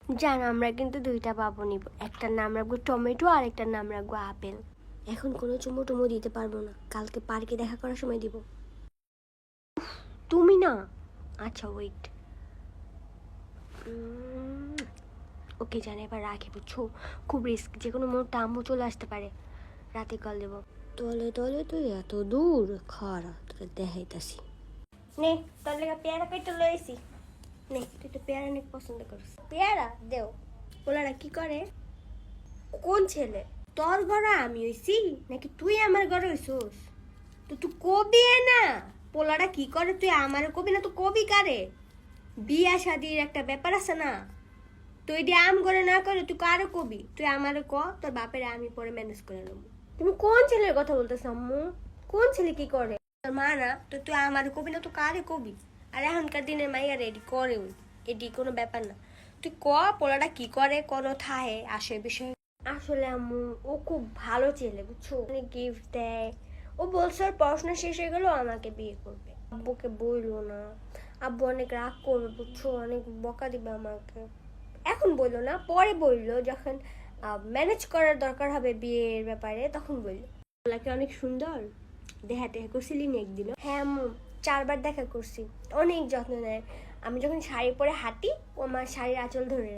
জানো আমরা কিন্তু দুইটা পাবো নিব, একটার নাম রাখবো টমেটো আর একটার নাম রাখবো আপেল। এখন কোনো চুমো টুমো দিতে পারবো না, কালকে পার্কে দেখা করার সময় দিব। তুমি না, আচ্ছা ওয়েট, ওকে জানে, এবার রাখি বুঝছো, খুব রিস্ক, যে কোনো মুহূর্তে আম্মু চলে আসতে পারে, রাতে কল দেবো। তলে তলে তুই এত দূর, খারা তোকে দেখাইতাছি। নে তোর লেগে পেয়ারা কেটে লইছি, নে তুই তো পেয়ারা অনেক পছন্দ করিস, পেয়ারা দেও। ওলারা কি করে? কোন ছেলে? তোর ঘরে আমি হইছি নাকি তুই আমার ঘরে হইছস? তো তুই কবি না, পোলারা কি করে তুই আমার কবি না, তো কবি কারে? বিয়া শাদির একটা ব্যাপার আছে না, তুই দিয়ে আম করে না করে তুই কারে কবি? তুই আমারে ক, তোর বাপের আমি পরে ম্যানেজ করে নেবো। তুমি কোন ছেলের কথা বলতেছ আম্মু? কোন ছেলে কি করে? তোর মা না, তো তুই আমারে কবি না তো কারে কবি? আর এখনকার দিনের মাইয়া রেডি করে, ওই এটি কোনো ব্যাপার না। তুই ক পোলাটা কি করে, কোনো থাহে আসে বিষয়। আসলে আম্মু ও খুব ভালো ছেলে বুঝছো, অনেক গিফট দেয়। ও বলছে ওর পড়াশোনা শেষ হয়ে গেল আমাকে বিয়ে করবে। আব্বুকে বললো না, আব্বু অনেক রাগ করবে বুঝছো, অনেক বকা দিবে আমাকে। এখন বললো না, পরে বললো যখন ম্যানেজ করার দরকার হবে বিয়ের ব্যাপারে, তখন বললো। ওলাকে অনেক সুন্দর, দেখা টেহা করছিলি নি একদিনও? হ্যাঁ আম্মু, 4বার দেখা করছি, অনেক যত্ন নেয়। আমি যখন শাড়ি পরে হাঁটি ও আমার শাড়ির আঁচল ধরে